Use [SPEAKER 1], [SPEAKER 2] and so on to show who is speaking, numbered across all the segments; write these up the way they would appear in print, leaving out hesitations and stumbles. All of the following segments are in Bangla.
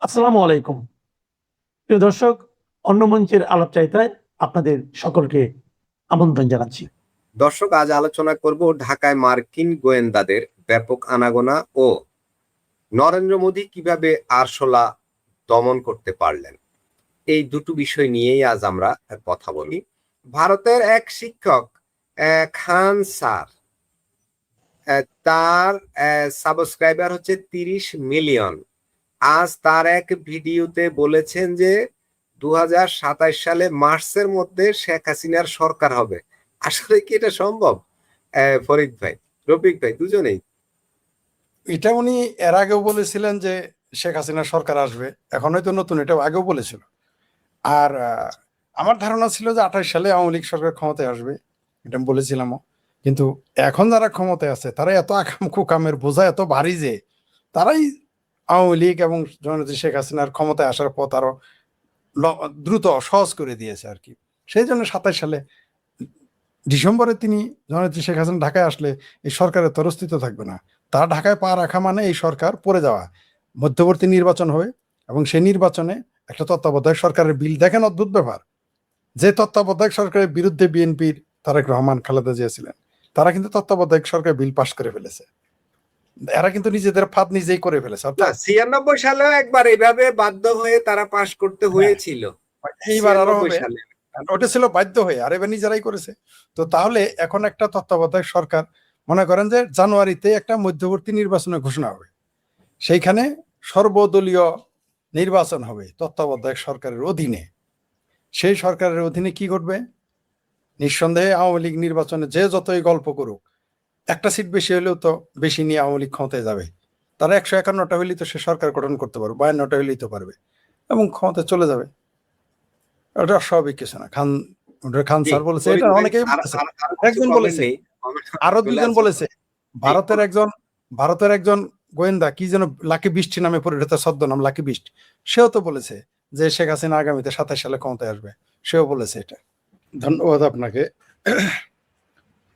[SPEAKER 1] আসসালামু আলাইকুম। প্রিয় দর্শক, অন্য মঞ্চের আলাপচারিতায় আপনাদের সকলকে আমন্ত্রণ জানাচ্ছি।
[SPEAKER 2] দর্শক, আজ আলোচনা করব ঢাকায় মার্কিন গোয়েন্দাদের ব্যাপক আনাগোনা ও নরেন্দ্র মোদী কিভাবে আরশোলা দমন করতে পারলেন। এই দুটো বিষয় নিয়েই আজ আমরা কথা বলি। ভারতের এক শিক্ষক খান স্যার, তার সাবস্ক্রাইবার হচ্ছে 30 মিলিয়ন। আজ তার এক ভিডিওতে বলেছেন যে 2027 সালে মার্চের মধ্যে শেখ হাসিনার সরকার হবে। আসলে কি এটা সম্ভব? ফরিদ ভাই, রফিক ভাই, দুজনেই।
[SPEAKER 3] এটা উনি এর আগেও বলেছিলেন যে শেখ হাসিনা সরকার আসবে, এখন হয়তো নতুন, এটা আগেও বলেছিল। আর আমার ধারণা ছিল যে 28 সালে আওয়ামী লীগ সরকার ক্ষমতায় আসবে, এটা আমি বলেছিলামও। কিন্তু এখন যারা ক্ষমতায় আছে তারা এত আকাম কুকামের বোঝা এত ভারী যে তারাই আওয়ামী লীগ এবং জননেত্রী শেখ হাসিনার ক্ষমতায় আসার পথ আরো দ্রুত সহজ করে দিয়েছে আর কি। সেই জন্য 27 সালে ডিসেম্বরে তিনি জননেত্রী শেখ হাসিনা ঢাকায় আসলে এই সরকারের তো অস্তিত্ব থাকবে না। তার ঢাকায় পা রাখা মানে এই সরকার পড়ে যাওয়া। মধ্যবর্তী নির্বাচন হবে এবং সেই নির্বাচনে একটা তত্ত্বাবধায়ক সরকারের বিল, দেখেন অদ্ভুত ব্যাপার, যে তত্ত্বাবধায়ক সরকারের বিরুদ্ধে বিএনপির তারেক রহমান, খালেদা জিয়া ছিলেন, তারা কিন্তু তত্ত্বাবধায়ক সরকার বিল পাশ করে ফেলেছে। এরা কিন্তু নিজেদের ফাঁদ নিজেই করে ফেলেছে।
[SPEAKER 2] না, 96 সালেও একবার এইভাবে বাধ্য হয়ে তারা পাশ করতে হয়েছিল।
[SPEAKER 3] এইবার আরো
[SPEAKER 2] 96
[SPEAKER 3] হবে,
[SPEAKER 2] সালে
[SPEAKER 3] ওটা ছিল বাধ্য হয়ে, আর এবার নিজেরাই করেছে। তো তাহলে এখন একটা তত্ত্বাবধায়ক সরকার, মনে করেন যে জানুয়ারিতে একটা মধ্যবর্তী নির্বাচনের ঘোষণা হবে, সেইখানে সর্বদলীয় নির্বাচন হবে তত্ত্বাবধায়ক সরকারের অধীনে। সেই সরকারের অধীনে কি ঘটবে? নিঃসন্দেহে আওয়ামী লীগ নির্বাচনে যে যতই গল্প করুক, একটা সিট বেশি হলেও তো বেশি নিয়ে আওয়ামী লীগ ক্ষমতায় যাবে। তারা 151টা হইলেই তো সে সরকার গঠন করতে পারবে, 52টা হইলেই তো পারবে, এবং ক্ষমতায় চলে যাবে। ওটা অস্বাভাবিক কিছু না। খান স্যার বলেছে, এটা অনেকেই বলেছে, একজন বলেছে, আরো দুজন বলেছে। ভারতের একজন গোয়েন্দা, কি যেন লাকি বৃষ্টি নামে পরিচিত, ছদ্মনাম লাকি বৃষ্টি, সেও তো বলেছে যে শেখ হাসিনা আগামীতে 27 সালে ক্ষমতায় আসবে, সেও বলেছে এটা। ধন্যবাদ আপনাকে।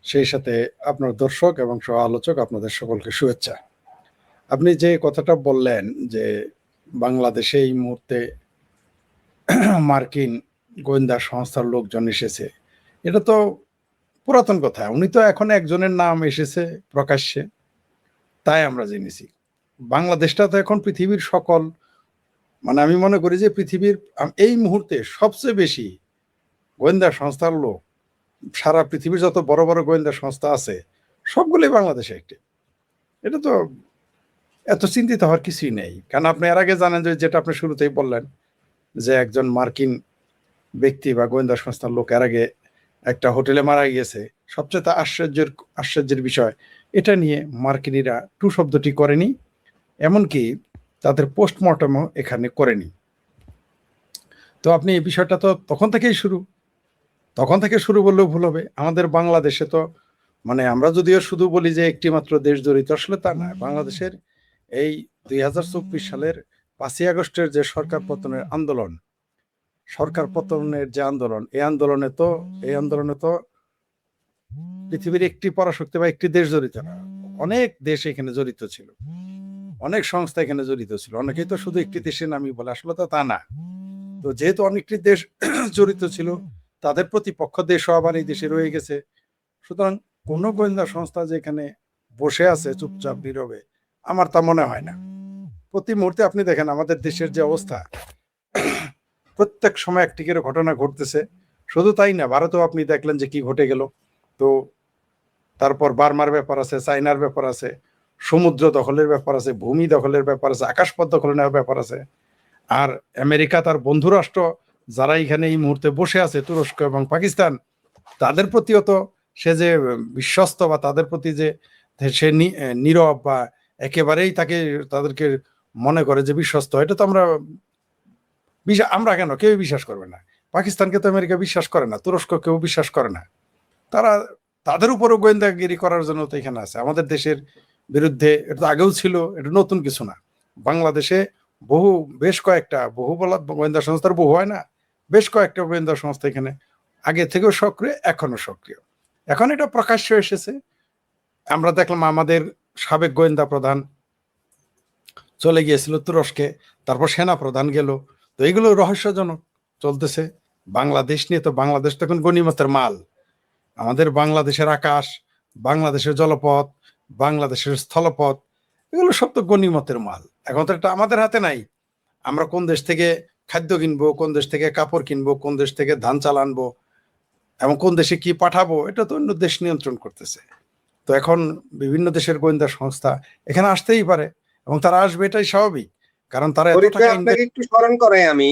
[SPEAKER 3] সেই সাথে আপনার দর্শক এবং সহ আলোচক, আপনাদের সকলকে শুভেচ্ছা। আপনি যে কথাটা বললেন যে বাংলাদেশে এই মুহূর্তে মার্কিন গোয়েন্দা সংস্থার লোকজন এসেছে, এটা তো পুরাতন কথা। উনি তো এখন একজনের নাম এসেছে প্রকাশ্যে, তাই আমরা জেনেছি। বাংলাদেশটা তো এখন পৃথিবীর সকল, মানে আমি মনে করি যে পৃথিবীর এই মুহূর্তে সবচেয়ে বেশি গোয়েন্দা সংস্থার লোক, সারা পৃথিবীর যত বড় বড় গোয়েন্দা সংস্থা আছে সবগুলোই বাংলাদেশে একটি। এটা তো এত চিন্তিত হওয়ার কিছুই নেই, কারণ আপনি এর আগে জানেন যে, যেটা আপনি শুরুতেই বললেন, যে একজন মার্কিন ব্যক্তি বা গোয়েন্দা সংস্থার লোক এর আগে একটা হোটেলে মারা গিয়েছে। সবচেয়ে আশ্চর্যের বিষয়, এটা নিয়ে মার্কিনিরা টু শব্দটি করেনি, এমনকি তাদের পোস্টমর্টমও এখানে করেনি। তো আপনি এই বিষয়টা তো তখন থেকে শুরু বললেও ভুল হবে। আমাদের বাংলাদেশে তো, মানে আমরা যদিও শুধু বলি যে একটি মাত্র দেশ জড়িত, আসলে তা নয়। বাংলাদেশের এই 2024 সালের 5ই আগস্টের যে সরকার পতনের আন্দোলন, এই আন্দোলনে তো পৃথিবীর একটি পরাশক্তি বা একটি দেশ জড়িত না, অনেক দেশ এখানে জড়িত ছিল, অনেক সংস্থা এখানে জড়িত ছিল। অনেকেই তো শুধু একটি দেশের নামই বলে, আসলে তো তা না। তো যেহেতু অনেকটি দেশ জড়িত ছিল, তাদের প্রতিপক্ষ দেশও আবার এই দেশে রয়ে গেছে। সুতরাং কোন গোয়েন্দা সংস্থা যেখানে বসে আছে চুপচাপ নীরবে, আমার তা মনে হয় না। প্রতি মুহূর্তে আপনি দেখেন আমাদের দেশের যে অবস্থা, প্রত্যেক সময় একটি করে ঘটনা ঘটতেছে। শুধু তাই না, ভারতেও আপনি দেখলেন যে কি ঘটে গেল। তো তারপর বার্মার ব্যাপার আছে, চাইনার ব্যাপার আছে, সমুদ্র দখলের ব্যাপার আছে, ভূমি দখলের ব্যাপার আছে, আকাশপথ দখল নেওয়ার ব্যাপার আছে। আর আমেরিকা তার বন্ধু রাষ্ট্র যারা এখানে এই মুহূর্তে বসে আছে, তুরস্ক এবং পাকিস্তান, তাদের প্রতিও তো সে যে বিশ্বস্ত, বা তাদের প্রতি যে সে নীরব বা একেবারেই তাদেরকে মনে করে যে বিশ্বস্ত, এটা তো আমরা কেন, কেউ বিশ্বাস করবে না। পাকিস্তানকে তো আমেরিকা বিশ্বাস করে না, তুরস্ক কেউ বিশ্বাস করে না। তারা তাদের উপরও গোয়েন্দাগিরি করার জন্য তো এখানে আছে। আমাদের দেশের বিরুদ্ধে, এটা তো আগেও ছিল, এটা নতুন কিছু না। বাংলাদেশে বেশ কয়েকটা বলা গোয়েন্দা সংস্থার বহু হয় না, বেশ কয়েকটা গোয়েন্দা সংস্থা এখানে আগে থেকেও সক্রিয়, এখনো সক্রিয়। এখন এটা প্রকাশ্য এসেছে। আমরা দেখলাম আমাদের সাবেক গোয়েন্দা প্রধান চলে গিয়েছিল তুরস্কে, তারপর সেনা প্রধান গেল। তো এগুলো রহস্যজনক চলতেছে। বাংলাদেশ নিয়ে তো, বাংলাদেশ তো এখন গনিমতের মাল। আমাদের বাংলাদেশের আকাশ, বাংলাদেশের জলপথ, বাংলাদেশের স্থলপথ, এগুলো সব তো গনিমতের মাল। এখন তো এটা আমাদের হাতে নাই। আমরা কোন দেশ থেকে খাদ্য কিনবো, কোন দেশ থেকে কাপড় কিনবো, কোন দেশ থেকে ধান চাল আনবো, এবং কোন দেশে কি পাঠাবো, এটা তো অন্য দেশ নিয়ন্ত্রণ করতেছে। তো এখন বিভিন্ন দেশের গোয়েন্দা সংস্থা এখানে আসতেই পারে, এবং তারা আসবে, এটাই স্বাভাবিক, কারণ তারা এত
[SPEAKER 2] ফরিদ ভাই,
[SPEAKER 3] টাকা
[SPEAKER 2] আপনাকে একটু স্মরণ করাই, আমি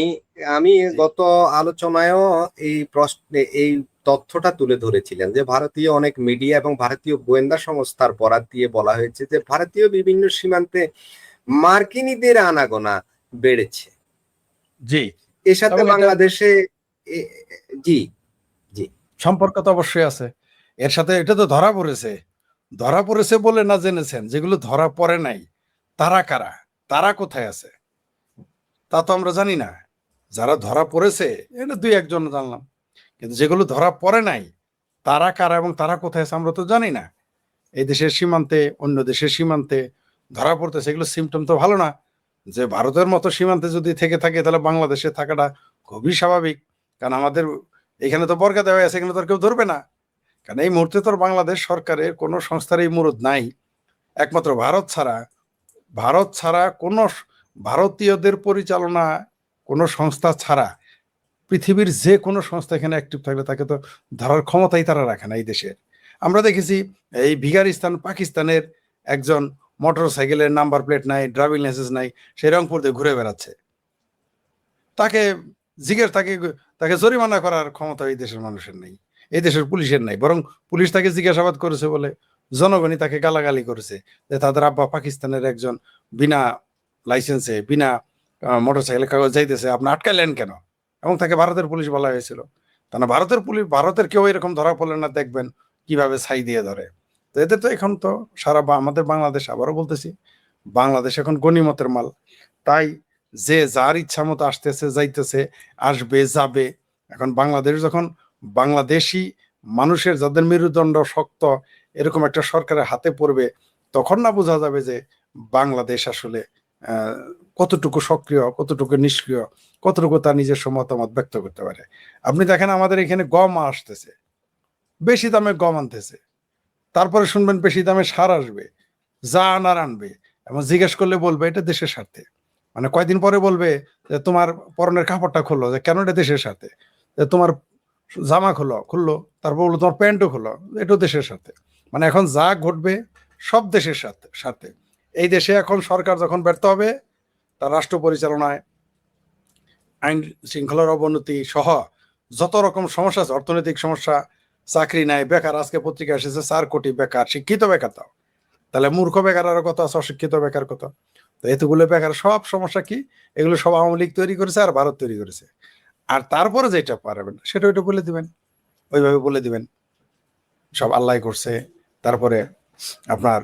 [SPEAKER 2] আমি
[SPEAKER 3] জি।
[SPEAKER 2] গত আলোচনায়ও এই প্রশ্নে এই তথ্যটা তুলে ধরেছিলেন যে ভারতীয় অনেক মিডিয়া এবং ভারতীয় গোয়েন্দা সংস্থার বরাত দিয়ে বলা হয়েছে যে ভারতীয় বিভিন্ন সীমান্তে মার্কিনীদের আনাগোনা বেড়েছে।
[SPEAKER 3] জি,
[SPEAKER 2] এর সাথে
[SPEAKER 3] এবং এটা
[SPEAKER 2] বাংলাদেশে এ- জি, জি,
[SPEAKER 3] সম্পর্ক তো অবশ্যই আছে এর সাথে। এটা তো ধরা পড়েছে, ধরা পড়েছে বলে না জেনেছেন, যেগুলো ধরা পড়ে নাই তারা কারা, তারা কোথায় আছে তা তো আমরা জানি না। যারা ধরা পড়েছে এটা দুই একজন জানলাম, কিন্তু যেগুলো ধরা পড়ে নাই তারা কারা এবং তারা কোথায় আছে আমরা তো জানি না। এই দেশের সীমান্তে, অন্য দেশের সীমান্তে ধরা পড়তেছে, এগুলো সিমটম তো ভালো না। যে ভারতের মতো সীমান্তে যদি থেকে থাকে তাহলে বাংলাদেশে থাকাটা খুবই স্বাভাবিক, কারণ আমাদের এখানে তো বর্গা দেওয়া আছে, এখানে তো আর কেউ ধরবে না। কারণ এই মুহূর্তে তো বাংলাদেশ সরকারের কোনো সংস্থার এই মুরদ নাই, একমাত্র ভারত ছাড়া। ভারত ছাড়া কোনো ভারতীয়দের পরিচালনা কোনো সংস্থা ছাড়া পৃথিবীর যে কোনো সংস্থা এখানে অ্যাক্টিভ থাকলে তাকে তো ধরার ক্ষমতাই তারা রাখে না এই দেশের। আমরা দেখেছি এই বিগারিস্তান পাকিস্তানের একজন মোটর সাইকেলের নাম্বার প্লেট নাই, ড্রাইভিং লাইসেন্স নাই, সে রংপুর দিয়ে ঘুরে বেড়াচ্ছে। তাকে তাকে তাকে জরিমানা করার ক্ষমতা এই দেশের মানুষের নেই, এই দেশের পুলিশের নাই। বরং পুলিশ তাকে জিজ্ঞাসাবাদ করেছে বলে জনগণই তাকে গালাগালি করেছে যে তাদের আব্বা পাকিস্তানের একজন, বিনা লাইসেন্সে, বিনা মোটরসাইকেলের কাগজ যাইতেছে, আপনি আটকাইলেন কেন? এবং তাকে ভারতের পুলিশ বলা হয়েছিল। তা না, ভারতের পুলিশ, ভারতের কেউ এরকম ধরা পড়লে না, দেখবেন কিভাবে ছাই দিয়ে ধরে। তো এতে তো এখন তো সারা আমাদের বাংলাদেশ, আবারও বলতেছি, বাংলাদেশ এখন গনিমতের মাল। তাই যে যার ইচ্ছা মতো আসতেছে, যাইতেছে, আসবে, যাবে। এখন বাংলাদেশ যখন বাংলাদেশি মানুষের, যাদের মেরুদণ্ড শক্ত, এরকম একটা সরকারের হাতে পড়বে, তখন না বোঝা যাবে যে বাংলাদেশ আসলে কতটুকু সক্রিয়, কতটুকু নিষ্ক্রিয়, কতটুকু তার নিজস্ব মতামত ব্যক্ত করতে পারে। আপনি দেখেন আমাদের এখানে গম আসতেছে, বেশি দামে গম আনতেছে, তারপরে শুনবেন বেশি দামে সার আসবে, যা আনার আনবে, এবং জিজ্ঞেস করলে বলবে এটা দেশের স্বার্থে। মানে কয়দিন পরে বলবে যে তোমার পরনের কাপড়টা খুললো, যে কেন এটা দেশের সাথে, যে তোমার জামা খুললো, তারপর বললো তোমার প্যান্টও খুললো, এটাও দেশের সাথে। মানে এখন যা ঘটবে সব দেশের সাথে সাথে। এই দেশে এখন সরকার যখন ব্যর্থ হবে তার রাষ্ট্র পরিচালনায়, আইন শৃঙ্খলার অবনতি সহ যত রকম সমস্যা আছে, অর্থনৈতিক সমস্যা, চাকরি নাই, বেকার, আজকে পত্রিকা এসেছে 4 কোটি বেকার, শিক্ষিত বেকার তাও, তাহলে মূর্খ বেকার আরো কত আছে, অশিক্ষিত বেকার কত। তো এতগুলো বেকার, সব সমস্যা কি, এগুলো সব আওয়ামী লীগ তৈরি করেছে আর ভারত তৈরি করেছে। আর তারপরে যেটা পারবেন সেটা ওইটা বলে দিবেন, ওইভাবে বলে দিবেন সব আল্লাহ করছে। তারপরে আপনার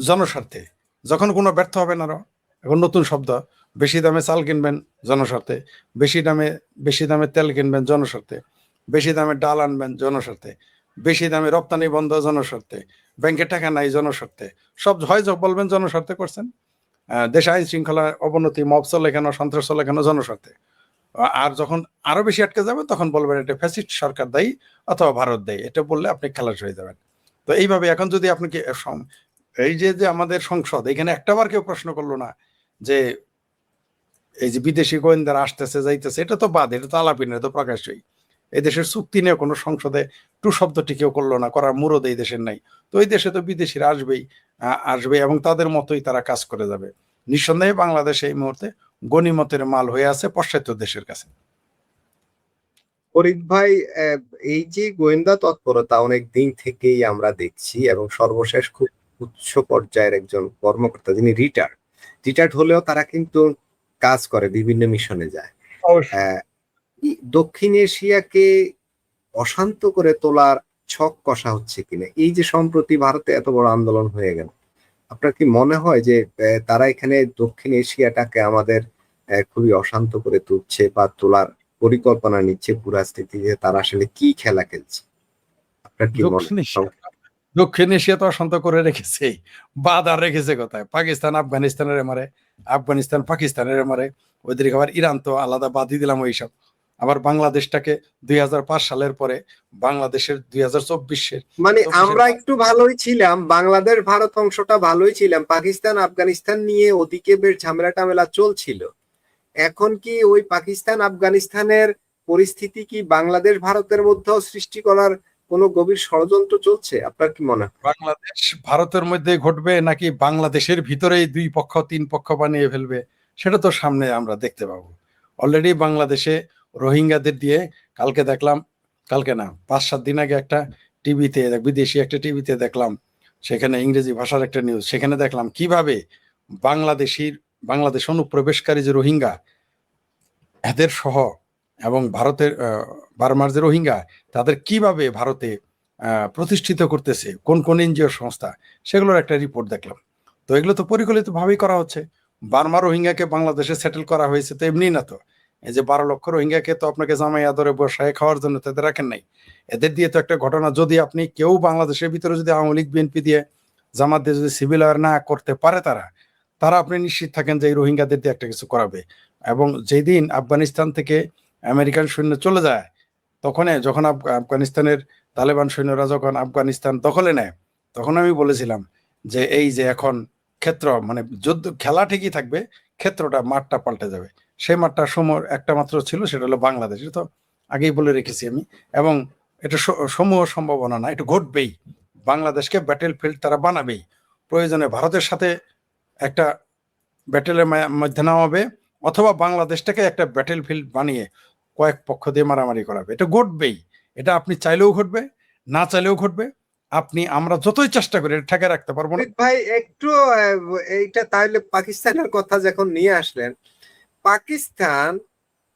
[SPEAKER 3] জনস্বার্থে যখন কোনো ব্যর্থ হবেন, আরো এখন নতুন শব্দ, বেশি দামে চাল কিনবেন জনস্বার্থে, বেশি দামে তেল কিনবেন জনস্বার্থে, বেশি দামে ডাল আনবেন জনস্বার্থে, বেশি দামে রপ্তানি বন্ধ জনস্বার্থে, ব্যাংকে টাকা নাই জনস্বার্থে। সব হয় বলবেন জনস্বার্থে করছেন। দেশে আইন শৃঙ্খলা অবনতি, মব চলে কেন, সন্ত্রাস চলে কেন, জনস্বার্থে। আর যখন আরো বেশি আটকে যাবে তখন বলবেন এটা ফ্যাসিস্ট সরকার দায়ী অথবা ভারত দায়ী। এটা বললে আপনি খালাস হয়ে যাবেন। তো এইভাবে এখন যদি আপনি এই যে আমাদের সংসদ, এখানে একটাবার কেউ প্রশ্ন করলো না যে এই যে বিদেশি গোয়েন্দারা আসতেছে যাইতেছে, এটা তো বাদ, এটা তো আলাপিন, এটা তো প্রকাশ্যই। এই দেশের চুক্তি নিয়ে কোনো সংসদে টু শব্দটি কেউ করলো না, করার মুরদ এই দেশের নাই। তো এই দেশে তো বিদেশিরা আসবেই, আসবে, এবং তাদের মতোই তারা কাজ করে যাবে। নিঃসন্দেহে বাংলাদেশ এই মুহূর্তে গনিমতের মাল হয়ে আছে পাশ্চাত্য দেশের কাছে।
[SPEAKER 2] ফরিদ ভাই, এই যে গোয়েন্দা তৎপরতা অনেক দিন থেকেই আমরা দেখছি, এবং সর্বশেষ খুব উচ্চ পর্যায়ের একজন কর্মকর্তা যিনি রিটায়ার্ড হলেও তারা কিন্তু কাজ করে, বিভিন্ন মিশনে যায়। দক্ষিণ এশিয়াকে অশান্ত করে তোলার ছক কষা হচ্ছে কিনা, এই যে সম্প্রতি ভারতে এত বড় আন্দোলন হয়ে গেল, আপনার কি মনে হয় যে তারা এখানে দক্ষিণ এশিয়াটাকে আমাদের খুবই অশান্ত করে তুলছে বা তোলার পরিকল্পনা নিচ্ছে পুরা স্থিতিতে, তারা আসলে কি খেলা খেলছে? আপনার কি মনে
[SPEAKER 3] দক্ষিণ এশিয়া,
[SPEAKER 2] হয়?
[SPEAKER 3] দক্ষিণ এশিয়া তো অশান্ত করে রেখেছে, বাধা রেখেছে কোথায়? পাকিস্তান আফগানিস্তানের মারে, আফগানিস্তান পাকিস্তানের মারে, ওইদিকে আবার ইরান তো আলাদা বাদই দিলাম ওইসব। আবার বাংলাদেশটাকে 2005 সালের পরে বাংলাদেশের 2024
[SPEAKER 2] মানে আমরা একটু ভালোই ছিলাম, বাংলাদেশ ভারত অংশটা ভালোই ছিলাম, পাকিস্তান আফগানিস্তান নিয়ে ওদিকে বেশ ঝামেলা টামেলা চলছিল। এখন কি ওই পাকিস্তান আফগানিস্তানের পরিস্থিতি কি বাংলাদেশ ভারতের মধ্যেও সৃষ্টি করার কোনো গভীর ষড়যন্ত্র চলছে? আপনার কি মনে হয়?
[SPEAKER 3] বাংলাদেশ ভারতের মধ্যে ঘটবে নাকি বাংলাদেশের ভিতরেই 2 পক্ষ 3 পক্ষ বানিয়ে ফেলবে, সেটা তো সামনে আমরা দেখতে পাবো। অলরেডি বাংলাদেশে রোহিঙ্গাদের দিয়ে কালকে দেখলাম, কালকে না 5-7 দিন আগে একটা টিভিতে, বিদেশি একটা টিভিতে দেখলাম, সেখানে ইংরেজি ভাষার একটা নিউজ, সেখানে দেখলাম কিভাবে বাংলাদেশ অনুপ্রবেশকারী যে রোহিঙ্গা এদের সহ এবং ভারতের বার্মার যে রোহিঙ্গা তাদের কিভাবে ভারতে প্রতিষ্ঠিত করতেছে কোন কোন এনজিও সংস্থা, সেগুলোর একটা রিপোর্ট দেখলাম। তো এগুলো তো পরিকল্পিতভাবেই করা হচ্ছে। বার্মা রোহিঙ্গাকে বাংলাদেশে সেটেল করা হয়েছে তো এমনি না তো। এই যে 12 লক্ষ রোহিঙ্গাকে তো আপনাকে জামাই আদরে বসায় খাওয়ার জন্য তাদের রাখেন নাই। এদের দিয়ে তো একটা ঘটনা, যদি আপনি কেউ বাংলাদেশের ভিতরে যদি আওয়ামী লীগ বিএনপি দিয়ে জামাত দিয়ে যদি সিভিল ওয়ার না করতে পারে তারা আপনি নিশ্চিত থাকেন যে এই রোহিঙ্গাদের দিয়ে একটা কিছু করাবে। এবং যেদিন আফগানিস্তান থেকে আমেরিকান সৈন্য চলে যায়, যখন আফগানিস্তানের তালেবান সৈন্যরা যখন আফগানিস্তান দখলে নেয়, তখন আমি বলেছিলাম যে এই যে এখন ক্ষেত্র মানে যুদ্ধ খেলা ঠিকই থাকবে, ক্ষেত্রটা মাঠটা পাল্টে যাবে। সেই মাঠটা সমূহ একটা মাত্র ছিল, সেটা হলো বাংলাদেশ। এটা তো আগেই বলে রেখেছি আমি। এবং এটা সমূহ সম্ভাবনা না, এটা ঘটবেই। বাংলাদেশকে ব্যাটেল ফিল্ড তারা বানাবেই। প্রয়োজনে ভারতের সাথে একটা ব্যাটেলের মধ্যে নামাবে, অথবা বাংলাদেশটাকে একটা ব্যাটেল ফিল্ড বানিয়ে কয়েক পক্ষ দিয়ে মারামারি করাবে। এটা ঘটবেই। এটা আপনি চাইলেও ঘটবে, না চাইলেও ঘটবে। আমরা যতই চেষ্টা করি এটা ঠেকে রাখতে পারবো না।
[SPEAKER 2] ভাই একটু এইটা তাহলে পাকিস্তানের কথা যখন নিয়ে আসলেন, পাকিস্তান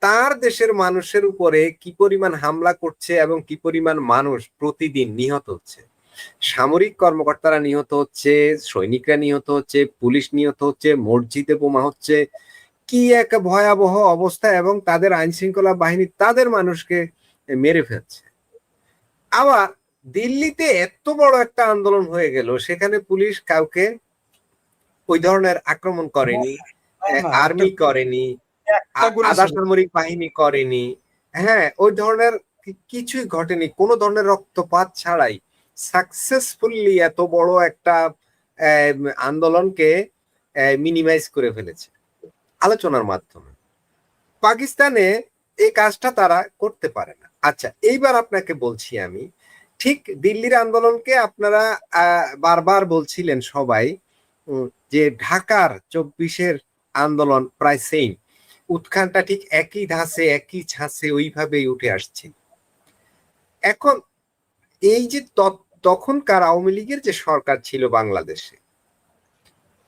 [SPEAKER 2] তার দেশের মানুষের উপরে কি পরিমাণ হামলা করছে এবং কি পরিমাণ মানুষ প্রতিদিন নিহত হচ্ছে, সামরিক কর্মকর্তারা নিহত হচ্ছে, সৈনিকরা নিহত হচ্ছে, পুলিশ নিহত হচ্ছে, মসজিদে বোমা হচ্ছে, কি এক ভয়াবহ অবস্থা, এবং তাদের আইন শৃঙ্খলা বাহিনী তাদের মানুষকে মেরে ফেলছে। আবার দিল্লিতে এত বড় একটা আন্দোলন হয়ে গেল, সেখানে পুলিশ কাউকে ওই ধরনের আক্রমণ করেনি, আর্মি করেনি, আধা সামরিক বাহিনী করেনি, হ্যাঁ ওই ধরনের কিছুই ঘটেনি, কোনো ধরনের রক্তপাত ছাড়াই সাকসেসফুলি এত বড় একটা আন্দোলনকে মিনিমাইজ করে ফেলেছে আলোচনার মাধ্যমে। পাকিস্তানে এই কাজটা তারা করতে পারে না। আচ্ছা, এইবার আপনাকে বলছি আমি, ঠিক দিল্লির আন্দোলনকে আপনারা বারবার বলছিলেন সবাই যে ঢাকার 24-এর আন্দোলন প্রায় সেম, উৎখানটা ঠিক একই ধাঁচে একই ছাঁচে ওইভাবেই উঠে আসছে। এখন এই যে তখনকার আওয়ামী লীগের যে সরকার ছিল বাংলাদেশে,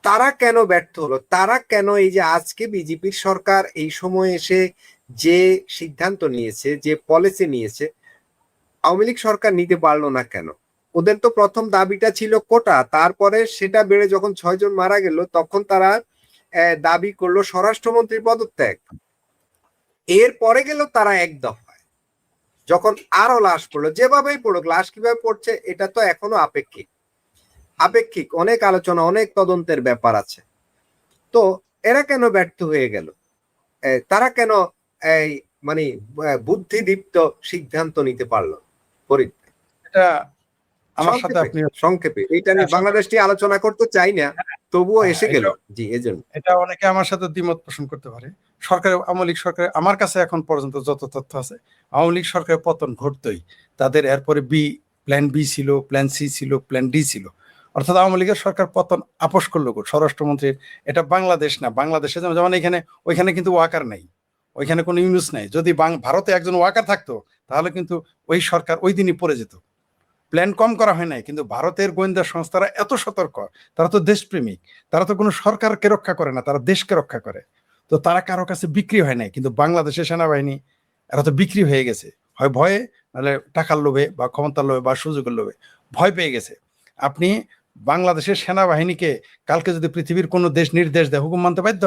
[SPEAKER 2] তারা কেন ব্যর্থ হলো? তারা কেন এই যে আজকে বিজেপির সরকার এই সময় এসে যে সিদ্ধান্ত নিয়েছে, যে পলিসি নিয়েছে, আওয়ামী লীগ সরকার নিতে পারলো না কেন? ওদের তো প্রথম দাবিটা ছিল কোটা, তারপরে সেটা বেড়ে যখন 6 জন মারা গেল তখন তারা দাবি করলো স্বরাষ্ট্রমন্ত্রীর পদত্যাগ। এর পরে গেল তারা এক দফায়, যখন আরো লাশ পড়লো, যেভাবেই পড়ুক, লাশ কিভাবে পড়ছে এটা তো এখনো আপেক্ষিক, অনেক আলোচনা, অনেক তদন্তের ব্যাপার আছে। তো এরা কেন ব্যর্থ হয়ে গেল? তারা কেন এই মানে বুদ্ধিদীপ্ত সিদ্ধান্ত নিতে পারলো?
[SPEAKER 3] এটা আমার সাথে আপনি
[SPEAKER 2] সংক্ষেপে এটা নিয়ে বাংলাদেশটি আলোচনা করতে চাই না, তবুও এসে গেল। জি, এজন্য
[SPEAKER 3] এটা অনেকে আমার সাথে দ্বিমত পোষণ করতে পারে। আওয়ামী লীগ সরকার, আমার কাছে এখন পর্যন্ত যত তথ্য আছে, আওয়ামী লীগ সরকারের পতন ঘটতই, তাদের এরপরে প্ল্যান বি ছিল, প্ল্যান সি ছিল, প্ল্যান ডি ছিল। অর্থাৎ আওয়ামী লীগের সরকার পতন আপোষ করলো স্বরাষ্ট্রমন্ত্রীর। এটা বাংলাদেশ না, বাংলাদেশে যেমন ওইখানে কিন্তু ওয়াকার নাই, ওইখানে কোনো ইউনুস নাই। যদি ভারতে একজন ওয়াকার থাকতো তাহলে কিন্তু ওই সরকার ওই দিনই পড়ে যেত। প্ল্যান কম করা হয় নাই, কিন্তু ভারতের গোয়েন্দা সংস্থারা এত সতর্ক, তারা তো দেশপ্রেমিক, তারা তো কোনো সরকারকে রক্ষা করে না, তারা দেশকে রক্ষা করে। তো তারা কারো কাছে বিক্রি হয় নাই। কিন্তু বাংলাদেশের সেনাবাহিনী এরা তো বিক্রি হয়ে গেছে, হয় ভয়ে, নাহলে টাকার লোভে বা ক্ষমতার লোভে বা সুযোগের লোভে ভয় পেয়ে গেছে। আপনি বাংলাদেশের সেনাবাহিনীকে কালকে যদি পৃথিবীর কোনো দেশ নির্দেশ দেয়, হুকুম মানতে বাধ্য।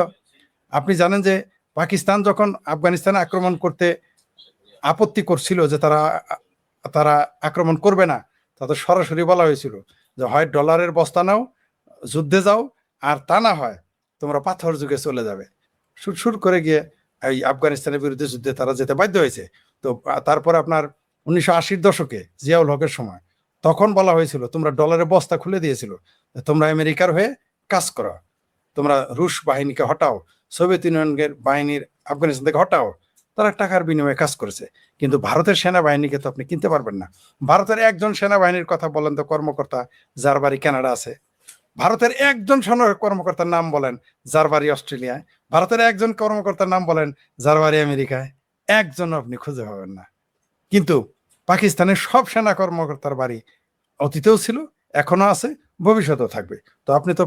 [SPEAKER 3] আপনি জানেন যে পাকিস্তান যখন আফগানিস্তানে আক্রমণ করতে আপত্তি করছিল যে তারা আক্রমণ করবে না, তাতে সরাসরি বলা হয়েছিল যে হয় ডলারের বস্তা নাও, যুদ্ধে যাও, আর তা না হয় তোমরা পাথর যুগে চলে যাবে। সুর করে গিয়ে এই আফগানিস্তানের বিরুদ্ধে যুদ্ধে তারা যেতে বাধ্য হয়েছে। তো তারপরে আপনার 1980-র দশকে জিয়াউল হকের সময় তখন বলা হয়েছিল তোমরা ডলারের বস্তা খুলে দিয়েছিল, তোমরা আমেরিকার হয়ে কাজ করো, তোমরা রুশ বাহিনীকে হটাও, সোভিয়েত ইউনিয়নের বাহিনীর আফগানিস্তান থেকে হটাও। তারা টাকার বিনিময়ে কাজ করেছে। কিন্তু ভারতের সেনাবাহিনীকে তো আপনি কিনতে পারবেন না। ভারতের একজন সেনাবাহিনীর কথা বলেন তো, কর্মকর্তা যার বাড়ি কানাডা আছে। ভারতের একজন সেনা কর্মকর্তার নাম বলেন যার বাড়ি অস্ট্রেলিয়ায়। ভারতের একজন কর্মকর্তার নাম বলেন যার বাড়ি আমেরিকায়। একজন আপনি খুঁজে পাবেন না। কিন্তু পাকিস্তানের সব সেনা কর্মকর্তার বাড়ি অতীতেও ছিল, এখনো আছে, ভবিষ্যতেও থাকবে। তো আপনি তো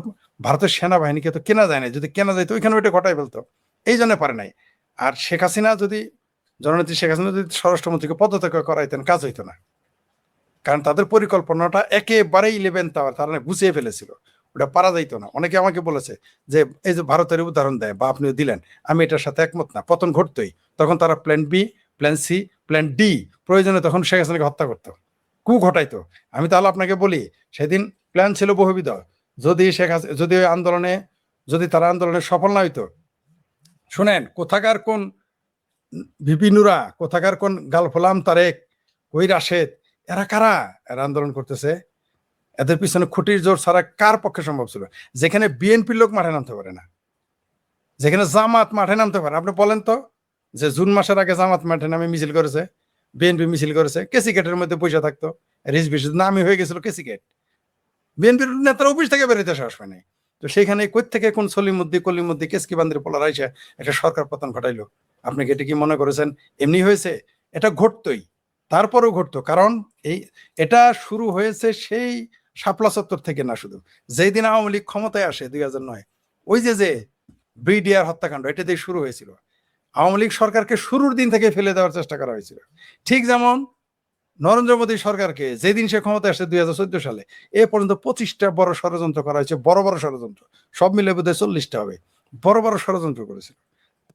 [SPEAKER 3] ভারতের সেনাবাহিনীকে তো কেনা যায় না। যদি কেনা যায় তো ওইখানে ওইটা ঘটাই ফেলতো, এই জন্য পারে নাই। আর শেখ হাসিনা যদি, জননেত্রী শেখ হাসিনা যদি স্বরাষ্ট্রমন্ত্রীকে পদত্যাগ করাইতেন, কাজ হইতো না। কারণ তাদের পরিকল্পনাটা একেবারেই 11 টাওয়ার তারা গুছিয়ে ফেলেছিল, ওটা পারা যাইতো না। অনেকে আমাকে বলেছে যে এই যে ভারতের উদাহরণ দেয় বা আপনিও দিলেন, আমি এটার সাথে একমত না। পতন ঘটতোই, তখন তারা plan B, plan C, plan D প্রয়োজনে তখন শেখ হাসিনাকে হত্যা করতো, কু ঘটাইতো। আমি তাহলে আপনাকে বলি, সেদিন প্ল্যান ছিল বহুবিধ। যদি শেখ হাসিনা, যদি ওই আন্দোলনে, যদি তারা আন্দোলনে সফল না হইতো, শুনেন কোথাকার কোন ভিপি নুরা, কোথাকার কোন গালফোলাম তারেক, ওই রাশেদ, এরা কারা? এরা আন্দোলন করতেছে। এদের পিছনে খুঁটির জোর ছাড়া কার পক্ষে সম্ভব ছিল? যেখানে বিএনপির লোক মাঠে নামতে পারে না, যেখানে জামাত মাঠে নামতে পারে। আপনি বলেন তো যে জুন মাসের আগে জামাত মাঠে নামে মিছিল করেছে, বিএনপি মিছিল করেছে, কেসিকেটের মধ্যে পয়সা থাকতো, রিস বিশ নামই হয়ে গেছিল কেসিকেট। বিএনপির নেতারা অফিস থেকে বেরোতে সাহস পায়নি। তো সেখানে কই থেকে কোন সলিমুদ্দি কলিমুদ্দি কেসকি বান্দির পোলার আইসা একটা সরকার পতন ঘটাইলো? আপনি কি এটা কি মনে করেছেন এমনি হয়েছে? এটা ঘটতোই, তারপরেও ঘটতো। কারণ এটা শুরু হয়েছে সেই শাপলা চত্বর থেকে না, শুধু যেই দিন আওয়ামী লীগ ক্ষমতায় আসে 2009, ওই যে বিডিআর হত্যাকাণ্ড, এটা দিয়ে শুরু হয়েছিল। আওয়ামী লীগ সরকারকে শুরুর দিন থেকে ফেলে দেওয়ার চেষ্টা করা হয়েছিল। ঠিক যেমন নরেন্দ্র মোদী সরকারকে যেদিন সে ক্ষমতায় আসে 2014 সালে, এ পর্যন্ত 25টা বড় ষড়যন্ত্র করা হয়েছে। বড় বড় ষড়যন্ত্র সব মিলে বোধহয় 40টা হবে। বড় বড় ষড়যন্ত্র করেছিল,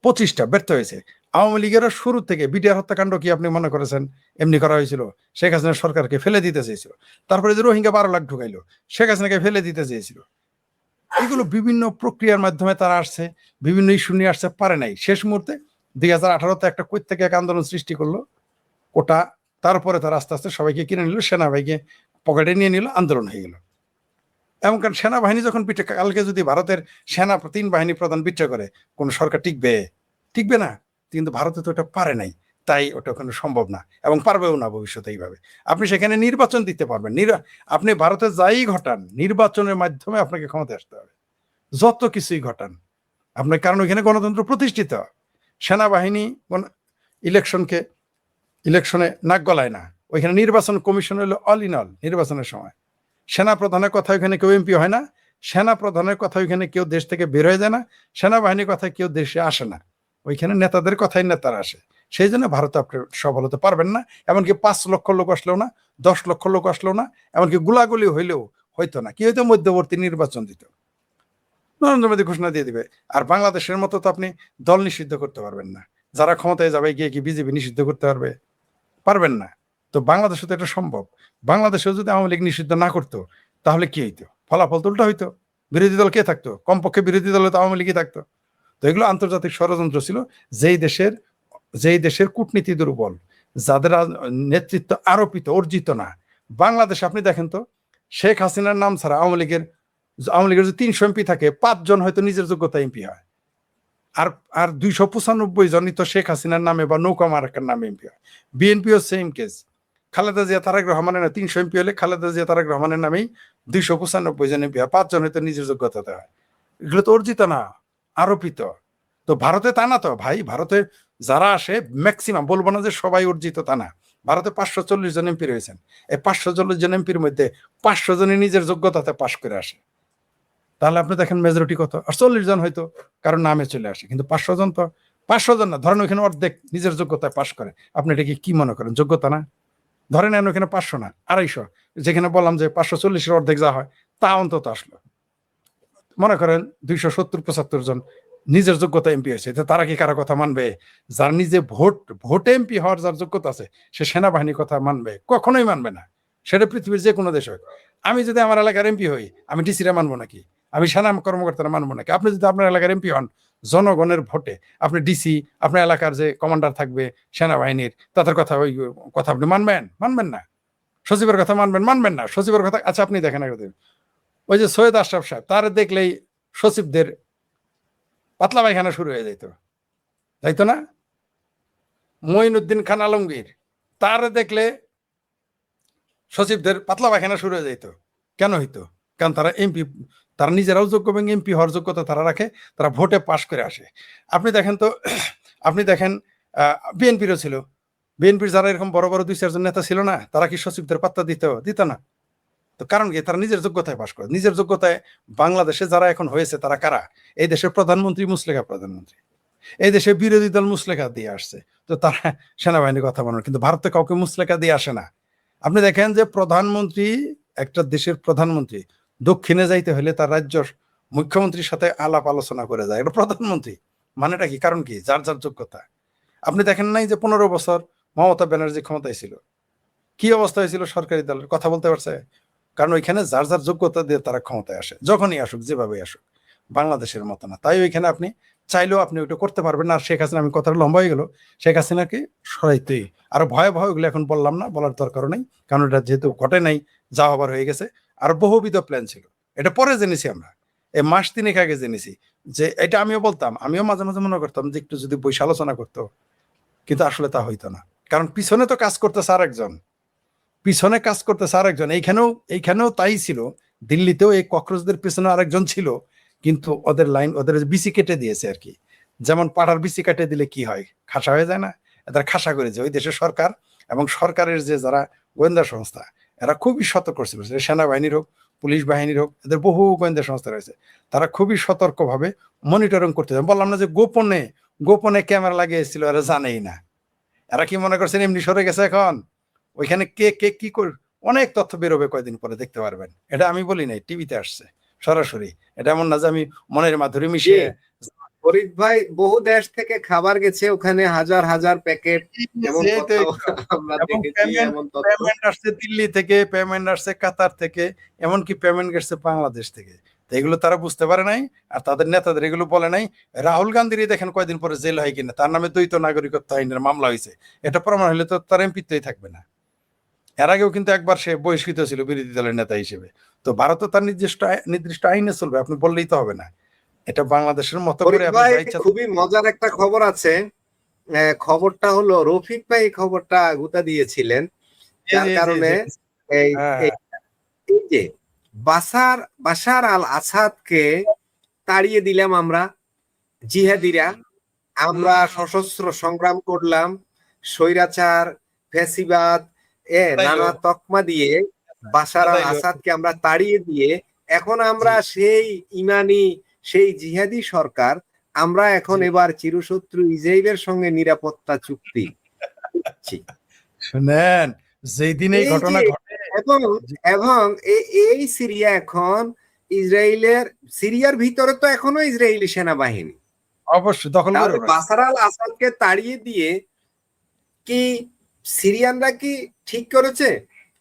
[SPEAKER 3] 25টা ব্যর্থ হয়েছে। আওয়ামী লীগের শুরু থেকে বিডিআর হত্যাকাণ্ড কি আপনি মনে করেছেন এমনি করা হয়েছিল? শেখ হাসিনা সরকারকে ফেলে দিতে চেয়েছিল। তারপরে যে রোহিঙ্গা 12 লাখ ঢুকাইলো, শেখ হাসিনাকে ফেলে দিতে চেয়েছিল। এগুলো বিভিন্ন প্রক্রিয়ার মাধ্যমে তারা আসছে, বিভিন্ন ইস্যু নিয়ে আসছে, পারে নাই। শেষ মুহূর্তে 2018-তে একটা কই থেকে এক আন্দোলন সৃষ্টি করলো, ওটা তারপরে তারা আস্তে আস্তে সবাইকে কিনে নিল, সেনাবাহিনীকে পকেটে নিয়ে নিল, আন্দোলন হয়ে গেল। এমন কারণ সেনাবাহিনী যখন বিট্রে, কালকে যদি ভারতের সেনা 3 বাহিনী প্রধান বিট্রে করে, কোন সরকার টিকবে? টিকবে না। কিন্তু ভারতে তো ওটা পারে নাই, তাই ওটা ওখানে সম্ভব না এবং পারবেও না ভবিষ্যতে। এইভাবে আপনি সেখানে নির্বাচন দিতে পারবেন। আপনি ভারতে যাই ঘটান, নির্বাচনের মাধ্যমে আপনাকে ক্ষমতায় আসতে হবে। যত কিছুই ঘটান আপনার, কারণ ওইখানে গণতন্ত্র প্রতিষ্ঠিত। সেনাবাহিনী ইলেকশনে নাক গলায় না। ওইখানে নির্বাচন কমিশন হলো অল ইন অল। নির্বাচনের সময় সেনা প্রধানের কথা ওইখানে কেউ এমপি হয় না, সেনা প্রধানের কথা ওইখানে কেউ দেশ থেকে বের হয়ে যায় না, সেনাবাহিনীর কথা কেউ দেশে আসে না। ওইখানে নেতাদের কথাই নেতারা আসে। সেই জন্য ভারতে আপনি সফল হতে পারবেন না। এমনকি 5 লক্ষ লোক আসলেও না, 10 লক্ষ লোক আসলেও না, এমনকি গোলাগুলি হইলেও হইতো না। কি হইতো? মধ্যবর্তী নির্বাচন দিত, নরেন্দ্র মোদী ঘোষণা দিয়ে দিবে। আর বাংলাদেশের মতো তো আপনি দল নিষিদ্ধ করতে পারবেন না। যারা ক্ষমতায় যাবে গিয়ে কি বিজেপি নিষিদ্ধ করতে পারবে? পারবেন না। তো বাংলাদেশে তো এটা সম্ভব। বাংলাদেশেও যদি আওয়ামী লীগ নিষিদ্ধ না করতো, তাহলে কি হইতো? ফলাফল তো উল্টা হইতো। বিরোধী দল কে থাকতো? কমপক্ষে বিরোধী দলে তো আওয়ামী লীগই থাকতো। তো এগুলো আন্তর্জাতিক ষড়যন্ত্র ছিল। যেই দেশের কূটনীতি দুর্বল, যাদের নেতৃত্ব আরোপিত, অর্জিত না। বাংলাদেশে আপনি দেখেন তো, শেখ হাসিনার নাম ছাড়া আওয়ামী লীগের যে 300 এমপি থাকে, 5 জন হয়তো নিজের যোগ্যতা এমপি হয়। আর 295 জনই তো শেখ হাসিনার নামে বা নৌকা মার্কার নামে এমপি হয়। বিএনপিও সেম কেস। খালেদা জিয়া তারেক রহমানের 300 এমপি হলে খালেদা জিয়া তারেক রহমানের নামেই 295 জন এমপি হয়। 5 জন হয়তো নিজের যোগ্যতাতে হয়। এগুলো তো অর্জিত না, আরোপিত। তো ভারতে তা না তো ভাই। ভারতে যারা আসে ম্যাক্সিমাম, বলবো না যে সবাই অর্জিত, তা না। ভারতে 540 জন এমপি রয়েছেন। এই 540 জন এমপির মধ্যে 500 জনই নিজের যোগ্যতাতে পাশ করে আসে। তাহলে আপনি দেখেন মেজরিটি কত। আর 40 জন হয়তো কারণ নামে চলে আসে, কিন্তু 500 জন তো 500 জন না, ধরেন ওইখানে অর্ধেক নিজের যোগ্যতায় পাশ করে। আপনি এটাকে কি মনে করেন? যোগ্যতা না? ধরেন ওখানে 500 না, 250, যেখানে বললাম যে 540-এর অর্ধেক যা হয় তা অন্তত আসলো। মনে করেন 270-75 জন নিজের যোগ্যতা এমপি হয়েছে। তারা কি কারো কথা মানবে? যার নিজে ভোটে এমপি হওয়ার যার যোগ্যতা আছে, সে সেনাবাহিনীর কথা মানবে? কখনোই মানবে না। সেটা পৃথিবীর যে কোনো দেশ হোক। আমি যদি আমার এলাকার এমপি হই, আমি ডিসিরা মানবো নাকি? আমি সেনা কর্মকর্তারা মানবো নাকি? আপনি যদি আপনার এলাকার এমপি হন জনগণের ভোটে, আপনি ডিসি, আপনার এলাকার যে কমান্ডার থাকবে সেনাবাহিনীর, তাদের কথা ওই কথা আপনি মানবেন? মানবেন না। সচিবের কথা মানবেন? মানবেন না। সচিবের কথা, আচ্ছা আপনি দেখেন একদিন ওই যে সৈয়দ আশরাফ সাহেব, তার দেখলেই সচিবদের পাতলা পায়খানা শুরু হয়ে যাইতো, তাইতো না? মঈনুদ্দিন খান আলমগীর, তার দেখলে সচিবদের পাতলা পায়খানা শুরু হয়ে যেত। কেন হইতো? কারণ তারা এমপি, তারা নিজেরাও যোগ্য এবং এমপি হওয়ার যোগ্যতা তারা রাখে, তারা ভোটে পাশ করে আসে। আপনি দেখেন তো, আপনি দেখেন বিএনপিরও ছিল, বিএনপির যারা এরকম বড় বড় 2-4 জন নেতা ছিল না, তারা কি সচিবদের পাত্তা দিত না? তো কারণ কি? তারা নিজের যোগ্যতায় পাশ করে। নিজের যোগ্যতায় বাংলাদেশে যারা এখন হয়েছে তারা কারা? এই দেশের প্রধানমন্ত্রী মুসলেখা প্রধানমন্ত্রী, এই দেশে বিরোধী দল মুসলেখা দিয়ে আসছে, তো তারা সেনাবাহিনীর কথা বলেন, কিন্তু ভারতে কাউকে মুসলেখা দিয়ে আসে না। আপনি দেখেন যে প্রধানমন্ত্রী, একটা দেশের প্রধানমন্ত্রী দক্ষিণে যাইতে হলে তার রাজ্য মুখ্যমন্ত্রীর সাথে আলাপ আলোচনা করে যায়, এটা প্রধানমন্ত্রী। মানেটা কি? কারণ কি? যার যার যোগ্যতা। আপনি দেখেন নাই যে 15 বছর মমতা ব্যানার্জি ক্ষমতায় ছিল, কি অবস্থা হয়েছিল সরকারি দলের? কথা বলতে পারছে? কারণ ওইখানে যার যার যোগ্যতা দিয়ে তারা ক্ষমতায় আসে, যখনই আসুক, যেভাবে আসুক। বাংলাদেশের মতো না। তাই ওইখানে আপনি চাইলেও আপনি ওইটা করতে পারবেন না। আর শেখ হাসিনা, আমি কথাটা লম্বা হয়ে গেল, শেখ হাসিনাকে সরাইতেই আর ভয়ে ভয়, ওগুলো এখন বললাম না, বলার দরকারও নেই, কারণ এটা যেহেতু ঘটে নাই, যা হবার হয়ে গেছে। আর বহুবিধ প্ল্যান ছিল, এটা পরে জেনেছি আমরা, এই মাস 3 আগে জেনেছি যে এটা। আমিও বলতাম, আমিও মাঝে মাঝে মনে করতাম যে একটু যদি বসে আলোচনা করতো, কিন্তু আসলে তা হইতো না। কারণ পিছনে তো কাজ করতেছে আরেকজন, পিছনে কাজ করতেছে আরেকজন। এইখানেও তাই ছিল, দিল্লিতেও এই ককরোচদের পিছনে আরেকজন ছিল, কিন্তু ওদের লাইন, ওদের বিসি কেটে দিয়েছে আর কি। যেমন পাড়ার বিসি কেটে দিলে কি হয়, খাসা হয়ে যায় না? এদের খাসা করেছে ওই দেশের সরকার এবং সরকারের যে যারা গোয়েন্দা সংস্থা, এরা খুবই সতর্ক ছিল। সেনাবাহিনীর হোক, পুলিশ বাহিনীর হোক, এদের বহু গোয়েন্দা সংস্থা রয়েছে, তারা খুবই সতর্কভাবে মনিটরিং করতে। বললাম না যে গোপনে গোপনে ক্যামেরা লাগিয়েছিল, এরা জানেই না। এরা কি মনে করছেন এমনি সরে গেছে এখন? ওইখানে কে কে কি করে অনেক তথ্য বেরোবে, কয়দিন পরে দেখতে পারবেন। এটা আমি বলি নাই, টিভিতে আসছে সরাসরি। এটা এমন না যে আমি মনের মাধুরী মিশিয়ে।
[SPEAKER 2] ফরিদ ভাই, বহু দেশ থেকে খাবার গেছে ওখানে, হাজার হাজার প্যাকেট, এমন কথাও আমরা দেখেছি, এমন তথ্য।
[SPEAKER 3] পেমেন্ট আসছে দিল্লি থেকে, পেমেন্ট আসছে কাতার থেকে, এমনকি পেমেন্ট গেছে বাংলাদেশ থেকে। তো এগুলো তারা বুঝতে পারে নাই, আর তাদের নেতাদের এগুলো বলে নাই। রাহুল গান্ধীরই দেখেন কয়দিন পরে জেল হয় কিনা, তার নামে দ্বৈত নাগরিকত্ব আইনের মামলা হয়েছে। এটা প্রমাণ হলে তো তার এমপিত্বই থাকবে না। এর আগেও কিন্তু একবার সে বহিষ্কৃত ছিল বিরোধী দলের নেতা হিসেবে। তো ভারতও তার নির্দিষ্ট আইনে চলবে, আপনি বললেই তো হবে না। এটা বাংলাদেশের মতো করে
[SPEAKER 2] খুবই মজার একটা খবর আছে। খবরটা হলো, রফিক ভাই খবরটা গুতা দিয়েছিলেন, যার কারণে এই যে বাশার আল আসাদকে তাড়িয়ে দিলাম আমরা জিহাদিরা, আমরা সশস্ত্র সংগ্রাম করলাম, স্বৈরাচার, ফ্যাসিবাদ নানা তকমা দিয়ে বাশার আল আসাদকে আমরা তাড়িয়ে দিয়ে এখন আমরা সেই ইমানি, সেই জিহাদি সরকার, আমরা এখন এবার চিরশত্রু ইসরায়েলের সঙ্গে নিরাপত্তা চুক্তি
[SPEAKER 3] শুনেন, যেই দিন এই ঘটনা ঘটে
[SPEAKER 2] এবং এই সিরিয়া এখন ইসরায়েলের, সিরিয়ার ভিতরে তো এখনো ইসরায়েলি সেনাবাহিনী
[SPEAKER 3] অবশ্যই দখল করে।
[SPEAKER 2] বাশার আল আসাদকে তাড়িয়ে দিয়ে কি সিরিয়ানরা কি ঠিক করেছে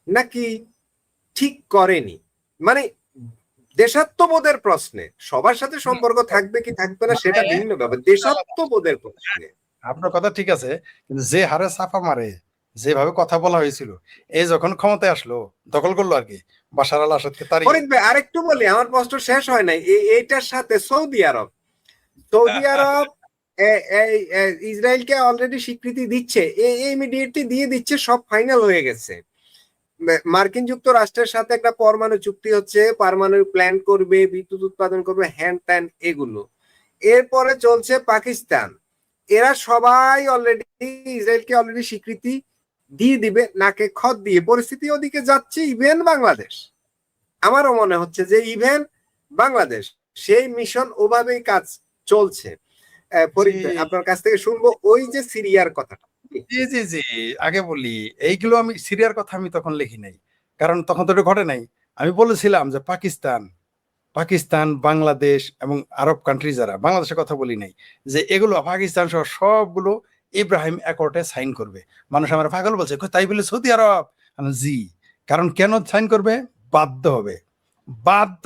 [SPEAKER 2] নাকি ঠিক করেনি? মানে দেশাত্মবোধের প্রশ্নে সবার সাথে সম্পর্ক থাকবে কি থাকবে না সেটা ভিন্ন ব্যাপার, দেশাত্মবোধের প্রশ্নে।
[SPEAKER 3] আপনার কথা ঠিক আছে, কিন্তু যে হারে ছাপা মারে, যেভাবে কথা বলা হয়েছিল, এই যখন ক্ষমতায় আসলো দখল করলো আর কি বাশার আল আসাদকে তাড়িয়ে।
[SPEAKER 2] আরেকটু বলি, আমার প্রশ্ন শেষ হয় নাই। এইটার সাথে সৌদি আরব ইসরায়েলকে অলরেডি স্বীকৃতি দিচ্ছে, ইমিডিয়েটলি দিয়ে দিচ্ছে, সব ফাইনাল হয়ে গেছে। মার্কিন যুক্তরাষ্ট্রের সাথে একটা পরমাণু চুক্তি হচ্ছে, পারমাণবিক প্ল্যান করবে, বিদ্যুৎ উৎপাদন করবে, হ্যান্ড ত্যান এগুলো। এরপরে চলছে পাকিস্তান, এরা সবাই অলরেডি ইসরায়েলকে অলরেডি স্বীকৃতি দিয়ে দিবে, নাকে খত দিয়ে। পরিস্থিতি ওদিকে যাচ্ছে। ইভেন বাংলাদেশ, আমারও মনে হচ্ছে যে ইভেন বাংলাদেশ সেই মিশন ওভাবেই কাজ চলছে। আপনার কাছ থেকে শুনবো ওই যে সিরিয়ার কথাটা।
[SPEAKER 3] জি জি জি, আগে বলি, এইগুলো আমি সিরিয়ার কথা আমি তখন লিখি নাই, কারণ তখন তো এটা ঘটে নাই। আমি বলেছিলাম যে পাকিস্তান, বাংলাদেশ এবং আরব কান্ট্রি যারা, বাংলাদেশের কথা বলি নাই, যে এগুলো পাকিস্তান সহ সবগুলো ইব্রাহিম অ্যাকর্ডে সাইন করবে। মানুষ আমার পাগল বলছে, তাই বলে সৌদি আরব? জি, কারণ কেন সাইন করবে? বাধ্য হবে, বাধ্য।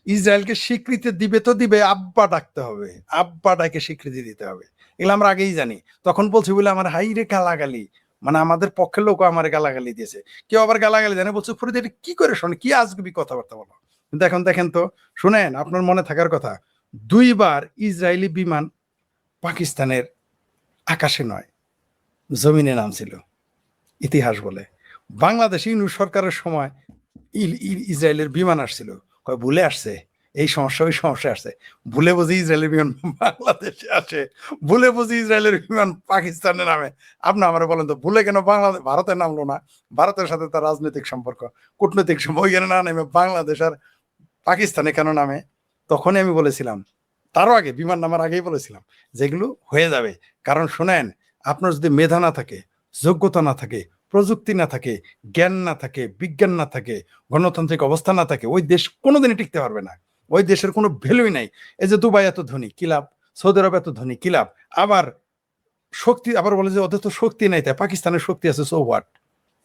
[SPEAKER 3] ইসরায়েলকে স্বীকৃতি দিবে তো দিবে, আব্বা ডাকতে হবে, আব্বা ডাকে স্বীকৃতি দিতে হবে। এগুলো আমরা আগেই জানি। তখন বলছি বলে আমার হাই রে গালাগালি, মানে আমাদের পক্ষের লোক আমার গালাগালি দিয়েছে, কেউ আবার গালাগালি জানে, বলছে ফরিদ এটা কি করে শোনে, কি আজগুবি কথাবার্তা বলো। কিন্তু এখন দেখেন তো, শুনেন, আপনার মনে থাকার কথা, 2বার ইসরায়েলি বিমান পাকিস্তানের আকাশে নয় জমিনে নামছিল, ইতিহাস বলে। বাংলাদেশ ইউনূস সরকারের সময় ইসরায়েলের বিমান আসছিল, কয় ভুলে আসছে, এই সমস্যা ওই সমস্যা আসছে, ভুলে বুঝি ইসরায়েলের বিমান বাংলাদেশে আসে, ভুলে বুঝি ইসরায়েলের বিমান পাকিস্তানে নামে। আপনি আমার বলেন তো, ভুলে কেন বাংলাদেশ ভারতে নামলো না? ভারতের সাথে তার রাজনৈতিক সম্পর্ক, কূটনৈতিক সম্পর্ক, ওইখানে না নেমে বাংলাদেশ আর পাকিস্তানে কেন নামে? তখনই আমি বলেছিলাম, তারও আগে, বিমান নামার আগেই বলেছিলাম, যেগুলো হয়ে যাবে। কারণ শোনেন, আপনার যদি মেধা না থাকে, যোগ্যতা না থাকে, প্রযুক্তি না থাকে, জ্ঞান না থাকে, বিজ্ঞান না থাকে, গণতান্ত্রিক অবস্থা না থাকে, ওই দেশ কোনোদিনই টিকতে পারবে না। ওই দেশের কোনো ভ্যালুই নাই। এই যে দুবাই এত ধনী, কি লাভ? সৌদি আরব এত ধনী, কি লাভ? আবার শক্তি, আবার বলে যে ওদের তো শক্তি নাই, তাই পাকিস্তানের শক্তি আছে, সো হোয়াট?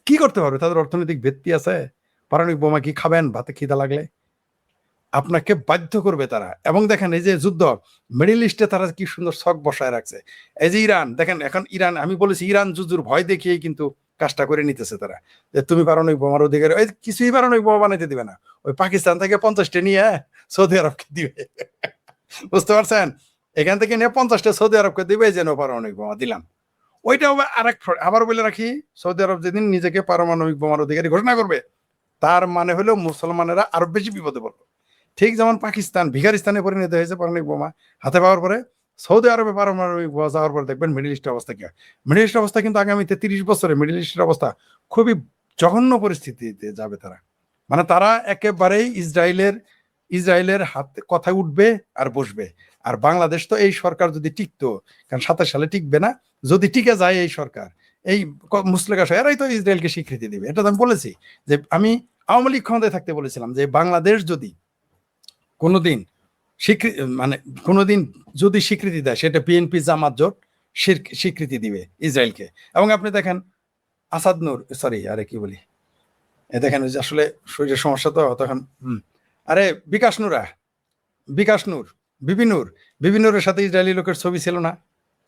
[SPEAKER 3] কি করতে পারবে? তাদের অর্থনৈতিক ভিত্তি আছে? পারমাণবিক বোমা কি খাবেন ভাতে খিদা লাগলে? আপনাকে বাধ্য করবে তারা। এবং দেখেন, এই যে যুদ্ধ মিডল ইস্টে তারা কি সুন্দর ছক বসায় রাখছে। এই যে ইরান, দেখেন এখন ইরান, আমি বলেছি ইরান যুদ্ধর ভয় দেখিয়েই কিন্তু কাজটা করে নিতেছে তারা, যে তুমি পারমাণবিক বোমার অধিকারী, ওই কিছুই পারমাণবিক বোমা বানাইতে দিবে না, ওই পাকিস্তান থেকে 50টা নিয়ে সৌদি আরবকে দিবে। বুঝতে পারছেন? এখান থেকে নিয়ে 50টা সৌদি আরবকে দিবে, যেন পারমাণবিক বোমা দিলাম। ওইটা হবে আরেক। আবার বলে রাখি, সৌদি আরব যেদিন নিজেকে পারমাণবিক বোমার অধিকারী ঘোষণা করবে, তার মানে হলো মুসলমানেরা আরো বেশি বিপদে পড়বে। ঠিক যেমন পাকিস্তান ভিখারিস্তানে পরিণত হয়েছে পারমাণবিক বোমা হাতে পাওয়ার পরে, সৌদি আরবে পারমাণবিক বোমা যাওয়ার পরে দেখবেন মিডল ইস্টের অবস্থা কি হয়। মিডল ইস্টের অবস্থা কিন্তু আগামীতে 30 বছরে মিডল ইস্টের অবস্থা খুবই জঘন্য পরিস্থিতিতে যাবে তারা। মানে তারা একেবারেই ইসরায়েলের হাতে কথায় উঠবে আর বসবে। আর বাংলাদেশ তো এই সরকার যদি টিকতো, কারণ 27 সালে টিকবে না, যদি টিকে যায় এই সরকার, এই মুসলিকা এরাই তো ইসরায়েলকে স্বীকৃতি দিবে। এটা তো আমি বলেছি, যে আমি আওয়ামী লীগ ক্ষমতায় থাকতে বলেছিলাম যে বাংলাদেশ যদি কোনোদিন মানে কোনোদিন যদি স্বীকৃতি দেয়, সেটা বিএনপি জামাত জোট স্বীকৃতি দিবে ইসরায়েলকে। এবং আপনি দেখেন আসাদ নূর, সরি আরে কি বলি, দেখেন ওই যে আসলে শরীরের সমস্যা তো তখন, আরে বিকাশ নূর, বিপিনুরের সাথে ইসরায়েলি লোকের ছবি ছিল না?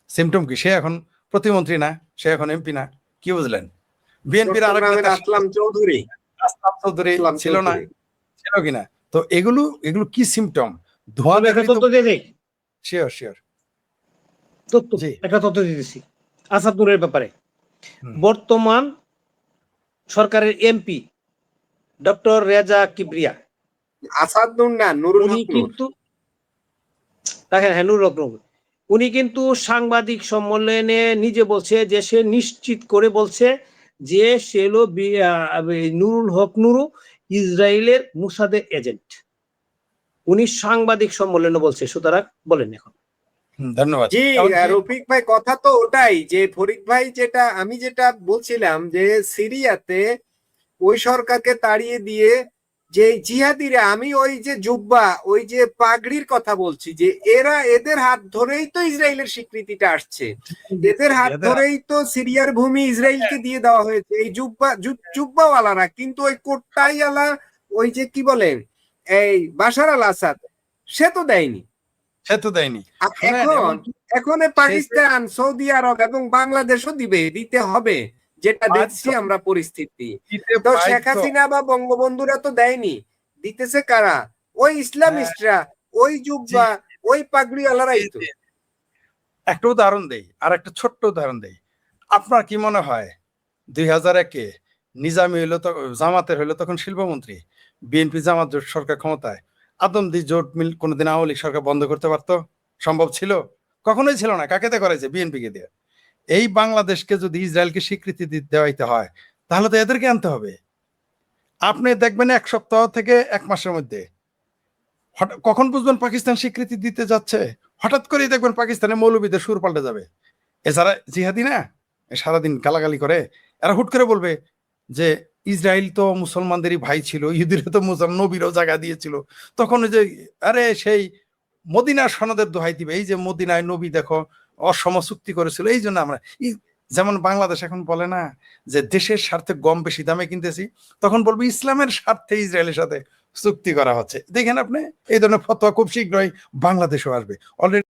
[SPEAKER 3] সিমটম কি? সে এখন প্রতিমন্ত্রী না, সে এখন এমপি না, কি বুঝলেন? বিএনপির আরেক
[SPEAKER 2] আসলাম চৌধুরী
[SPEAKER 3] ছিল না, ছিল কিনা? তো এগুলো কি সিমটম? ধোঁয়া শিওর
[SPEAKER 4] একটা তথ্য দিতেছি আসাদ নূরের ব্যাপারে। বর্তমান সরকারের এমপি ডক্টর রেজা কিবরিয়া,
[SPEAKER 2] আসাদ নূর না, নুরুল
[SPEAKER 4] উনি
[SPEAKER 2] হক নূর।
[SPEAKER 4] কিন্তু দেখেন, হ্যাঁ, নুরুল হক নূর, উনি কিন্তু সাংবাদিক সম্মেলনে নিজে বলছে যে সে নিশ্চিত করে বলছে যে সে হলো নুরুল হক নুরু ইসরায়েলের মুসাদের এজেন্ট। উনি সাংবাদিক সম্মেলনে বলছে। সুতরাং বলেন এখন।
[SPEAKER 3] ধন্যবাদ।
[SPEAKER 2] জি রফিক ভাই, কথা তো ওটাই যে ফরিদ ভাই আমি যেটা বলছিলাম যে সিরিয়াতে ওই সরকারকে তাড়িয়ে দিয়ে যে জিহাদিরা, আমি ওই যে জুব্বা, ওই যে পাগড়ির কথা বলছি, যে এদের হাত ধরেই তো ইসরায়েলের স্বীকৃতিটা আসছে, এদের হাত ধরেই তো সিরিয়ার ভূমি ইসরায়েলকে দিয়ে দেওয়া হয়েছে। এই জুব্বাওয়ালারা কিন্তু ওই কোট্টাইওয়ালা, ওই যে কি বলেন, এই বাশার আল আসাদ, সে তো দেয়নি। এখন পাকিস্তান, সৌদি আরব এবং বাংলাদেশও দিতে হবে, যেটা দেখছি আমরা পরিস্থিতি। তো শেখ হাসিনা বা বঙ্গবন্ধুরা তো দেয়নি, দিতেছে কারা? ওই ইসলামিস্টরা, ওই জুব্বা, ওই পাগড়িওয়ালারাই তো।
[SPEAKER 3] একটা উদাহরণ দেই, আর একটা ছোট্ট উদাহরণ দেই। আপনার কি মনে হয় 2001-এ নিজামী হইলো, জামাতের হইলো তখন শিল্পমন্ত্রী, বিএনপি জামাত জোট সরকার ক্ষমতায়, আদমদি জোট মিল কোনোদিন আওয়ামী লীগ সরকার বন্ধ করতে পারতো? সম্ভব ছিল? কখনোই ছিল না। কাকে করেছে? বিএনপি কে দিয়ে। এই বাংলাদেশকে যদি ইসরায়েলকে স্বীকৃতি দেওয়াইতে হয়, তাহলে তো এদেরকে আনতে হবে। আপনি দেখবেন 1 সপ্তাহ থেকে 1 মাসের মধ্যে, কখন বুঝবেন পাকিস্তান স্বীকৃতি দিতে যাচ্ছে? হঠাৎ করেই দেখবেন পাকিস্তানে মৌলবীদের সুর পাল্টে যাবে। এছাড়া জিহাদি না, সারাদিন গালাগালি করে, এরা হুট করে বলবে যে ইসরায়েল তো মুসলমানদেরই ভাই ছিল, ইহুদিরা তো নবীরও জায়গা দিয়েছিল। তখন ওই যে আরে সেই মদিনার সনদের দোহাই দিবে, এই যে মদিনায় নবী দেখো অসম চুক্তি করেছিল, এই জন্য আমরা যেমন বাংলাদেশ এখন বলে না যে দেশের স্বার্থে গম বেশি দামে কিনতেছি, তখন বলবো ইসলামের স্বার্থে ইসরায়েলের সাথে চুক্তি করা হচ্ছে। দেখেন আপনি, এই ধরনের ফতোয়া খুব শীঘ্রই বাংলাদেশেও আসবে। অলরেডি